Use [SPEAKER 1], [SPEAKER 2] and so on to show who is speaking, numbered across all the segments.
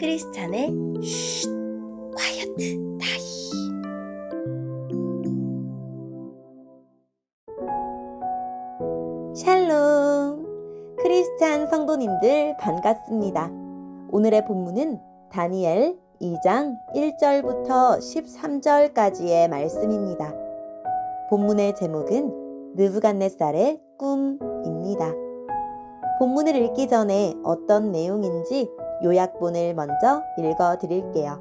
[SPEAKER 1] 크리스찬의 쉿 콰이어트 타임. 샬롬, 크리스찬 성도님들 반갑습니다. 오늘의 본문은 다니엘 2장 1절부터 13절까지의 말씀입니다. 본문의 제목은 느부갓네살의 꿈입니다. 본문을 읽기 전에 어떤 내용인지 요약본을 먼저 읽어드릴게요.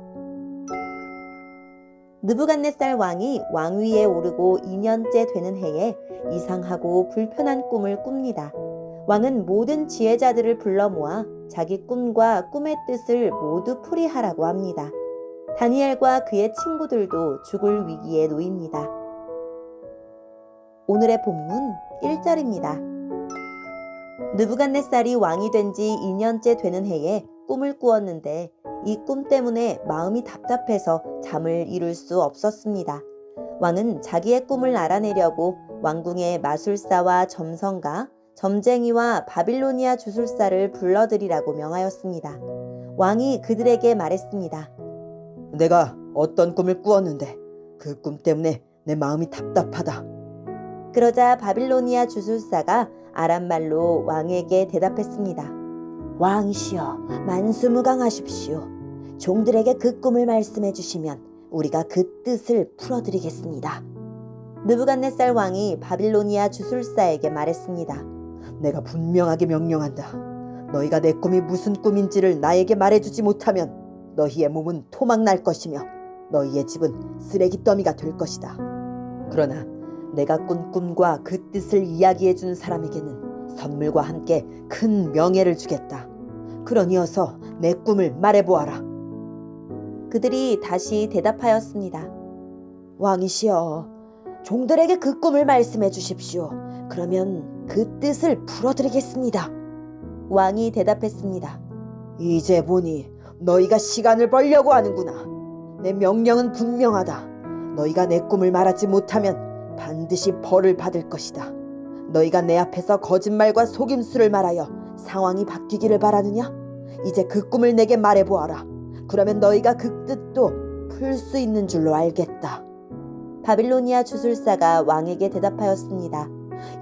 [SPEAKER 1] 느부갓네살 왕이 왕위에 오르고 2년째 되는 해에 이상하고 불편한 꿈을 꿉니다. 왕은 모든 지혜자들을 불러 모아 자기 꿈과 꿈의 뜻을 모두 풀이하라고 합니다. 다니엘과 그의 친구들도 죽을 위기에 놓입니다. 오늘의 본문 1절입니다. 느부갓네살이 왕이 된 지 2년째 되는 해에 꿈을 꾸었는데 이 꿈 때문에 마음이 답답해서 잠을 이룰 수 없었습니다. 왕은 자기의 꿈을 알아내려고 왕궁의 마술사와 점성가, 점쟁이와 바빌로니아 주술사를 불러들이라고 명하였습니다. 왕이 그들에게 말했습니다.
[SPEAKER 2] 내가 어떤 꿈을 꾸었는데 그 꿈 때문에 내 마음이 답답하다.
[SPEAKER 1] 그러자 바빌로니아 주술사가 아람말로 왕에게 대답했습니다. 왕이시여, 만수무강하십시오. 종들에게 그 꿈을 말씀해 주시면 우리가 그 뜻을 풀어드리겠습니다. 느부갓네살 왕이 바빌로니아 주술사에게 말했습니다.
[SPEAKER 2] 내가 분명하게 명령한다. 너희가 내 꿈이 무슨 꿈인지를 나에게 말해주지 못하면 너희의 몸은 토막 날 것이며 너희의 집은 쓰레기 더미가 될 것이다. 그러나 내가 꾼 꿈과 그 뜻을 이야기해 준 사람에게는 선물과 함께 큰 명예를 주겠다. 그러니 어서 내 꿈을 말해보아라.
[SPEAKER 1] 그들이 다시 대답하였습니다.
[SPEAKER 2] 왕이시여, 종들에게 그 꿈을 말씀해 주십시오. 그러면 그 뜻을 풀어드리겠습니다.
[SPEAKER 1] 왕이 대답했습니다.
[SPEAKER 2] 이제 보니 너희가 시간을 벌려고 하는구나. 내 명령은 분명하다. 너희가 내 꿈을 말하지 못하면 반드시 벌을 받을 것이다. 너희가 내 앞에서 거짓말과 속임수를 말하여 상황이 바뀌기를 바라느냐? 이제 그 꿈을 내게 말해보아라. 그러면 너희가 그 뜻도 풀 수 있는 줄로 알겠다.
[SPEAKER 1] 바빌로니아 주술사가 왕에게 대답하였습니다.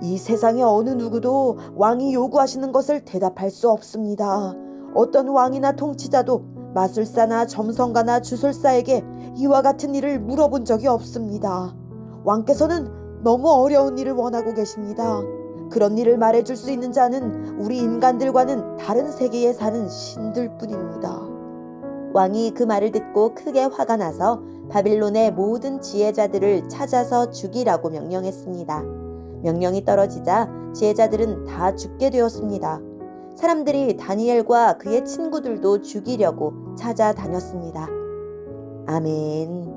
[SPEAKER 2] 이 세상의 어느 누구도 왕이 요구하시는 것을 대답할 수 없습니다. 어떤 왕이나 통치자도 마술사나 점성가나 주술사에게 이와 같은 일을 물어본 적이 없습니다. 왕께서는 너무 어려운 일을 원하고 계십니다. 그런 일을 말해줄 수 있는 자는 우리 인간들과는 다른 세계에 사는 신들 뿐입니다.
[SPEAKER 1] 왕이 그 말을 듣고 크게 화가 나서 바빌론의 모든 지혜자들을 찾아서 죽이라고 명령했습니다. 명령이 떨어지자 지혜자들은 다 죽게 되었습니다. 사람들이 다니엘과 그의 친구들도 죽이려고 찾아다녔습니다. 아멘.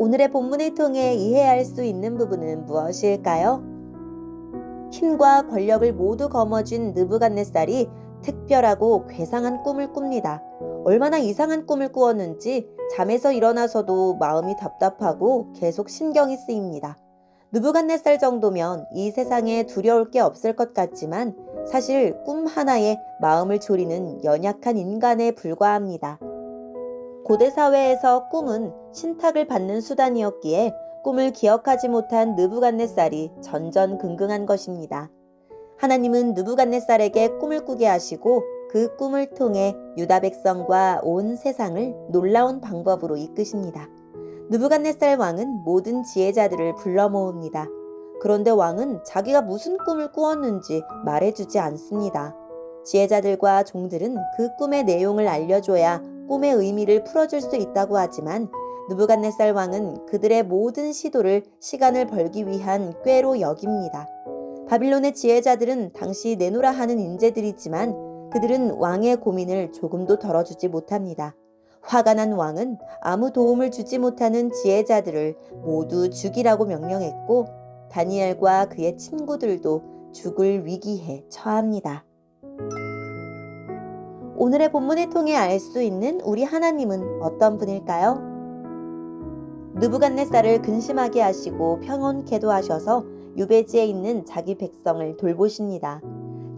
[SPEAKER 1] 오늘의 본문을 통해 이해할 수 있는 부분은 무엇일까요? 힘과 권력을 모두 거머쥔 느부갓네살이 특별하고 괴상한 꿈을 꿉니다. 얼마나 이상한 꿈을 꾸었는지 잠에서 일어나서도 마음이 답답하고 계속 신경이 쓰입니다. 느부갓네살 정도면 이 세상에 두려울 게 없을 것 같지만 사실 꿈 하나에 마음을 졸이는 연약한 인간에 불과합니다. 고대 사회에서 꿈은 신탁을 받는 수단이었기에 꿈을 기억하지 못한 느부갓네살이 전전긍긍한 것입니다. 하나님은 느부갓네살에게 꿈을 꾸게 하시고 그 꿈을 통해 유다 백성과 온 세상을 놀라운 방법으로 이끄십니다. 느부갓네살 왕은 모든 지혜자들을 불러 모읍니다. 그런데 왕은 자기가 무슨 꿈을 꾸었는지 말해주지 않습니다. 지혜자들과 종들은 그 꿈의 내용을 알려줘야 꿈의 의미를 풀어줄 수 있다고 하지만 느부갓네살 왕은 그들의 모든 시도를 시간을 벌기 위한 꾀로 여깁니다. 바빌론의 지혜자들은 당시 내노라 하는 인재들이지만 그들은 왕의 고민을 조금도 덜어주지 못합니다. 화가 난 왕은 아무 도움을 주지 못하는 지혜자들을 모두 죽이라고 명령했고 다니엘과 그의 친구들도 죽을 위기에 처합니다. 오늘의 본문을 통해 알 수 있는 우리 하나님은 어떤 분일까요? 느부갓네살을 근심하게 하시고 평온케도 하셔서 유배지에 있는 자기 백성을 돌보십니다.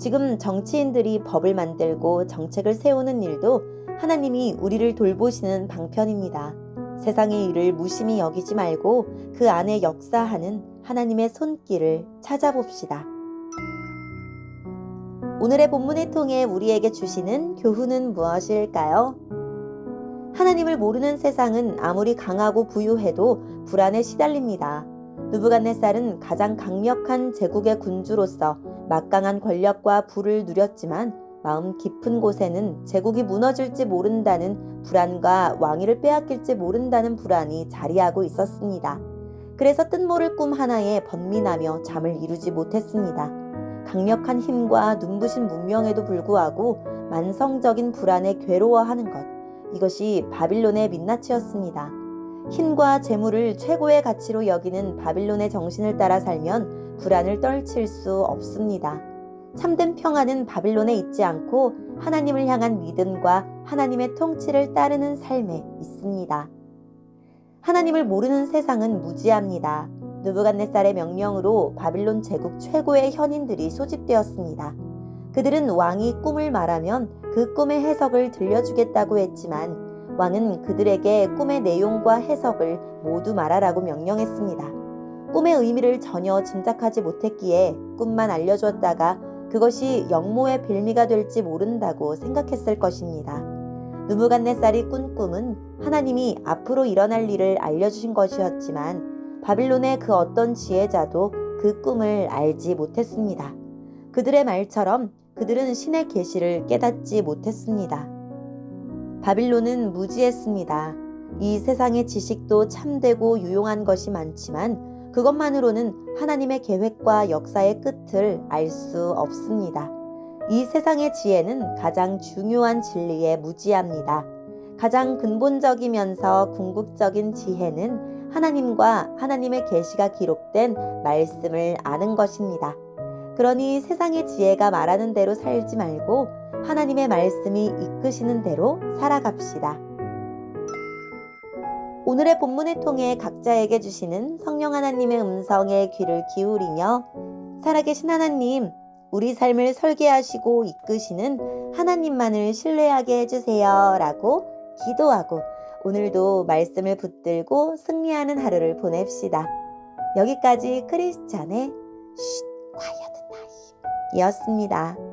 [SPEAKER 1] 지금 정치인들이 법을 만들고 정책을 세우는 일도 하나님이 우리를 돌보시는 방편입니다. 세상의 일을 무심히 여기지 말고 그 안에 역사하는 하나님의 손길을 찾아봅시다. 오늘의 본문을 통해 우리에게 주시는 교훈은 무엇일까요? 하나님을 모르는 세상은 아무리 강하고 부유해도 불안에 시달립니다. 느부갓네살은 가장 강력한 제국의 군주로서 막강한 권력과 부를 누렸지만 마음 깊은 곳에는 제국이 무너질지 모른다는 불안과 왕위를 빼앗길지 모른다는 불안이 자리하고 있었습니다. 그래서 뜻모를 꿈 하나에 번민하며 잠을 이루지 못했습니다. 강력한 힘과 눈부신 문명에도 불구하고 만성적인 불안에 괴로워하는 것, 이것이 바빌론의 민낯이었습니다. 힘과 재물을 최고의 가치로 여기는 바빌론의 정신을 따라 살면 불안을 떨칠 수 없습니다. 참된 평안은 바빌론에 있지 않고 하나님을 향한 믿음과 하나님의 통치를 따르는 삶에 있습니다. 하나님을 모르는 세상은 무지합니다. 느부갓네살의 명령으로 바빌론 제국 최고의 현인들이 소집되었습니다. 그들은 왕이 꿈을 말하면 그 꿈의 해석을 들려주겠다고 했지만 왕은 그들에게 꿈의 내용과 해석을 모두 말하라고 명령했습니다. 꿈의 의미를 전혀 짐작하지 못했기에 꿈만 알려주었다가 그것이 영모의 빌미가 될지 모른다고 생각했을 것입니다. 느부갓네살이 꾼 꿈은 하나님이 앞으로 일어날 일을 알려주신 것이었지만 바빌론의 그 어떤 지혜자도 그 꿈을 알지 못했습니다. 그들의 말처럼 그들은 신의 계시를 깨닫지 못했습니다. 바빌론은 무지했습니다. 이 세상의 지식도 참되고 유용한 것이 많지만 그것만으로는 하나님의 계획과 역사의 끝을 알 수 없습니다. 이 세상의 지혜는 가장 중요한 진리에 무지합니다. 가장 근본적이면서 궁극적인 지혜는 하나님과 하나님의 계시가 기록된 말씀을 아는 것입니다. 그러니 세상의 지혜가 말하는 대로 살지 말고 하나님의 말씀이 이끄시는 대로 살아갑시다. 오늘의 본문을 통해 각자에게 주시는 성령 하나님의 음성에 귀를 기울이며 살아계신 하나님, 우리 삶을 설계하시고 이끄시는 하나님만을 신뢰하게 해주세요 라고 기도하고 오늘도 말씀을 붙들고 승리하는 하루를 보냅시다. 여기까지 크리스찬의 쉿 콰이어트 타임이었습니다.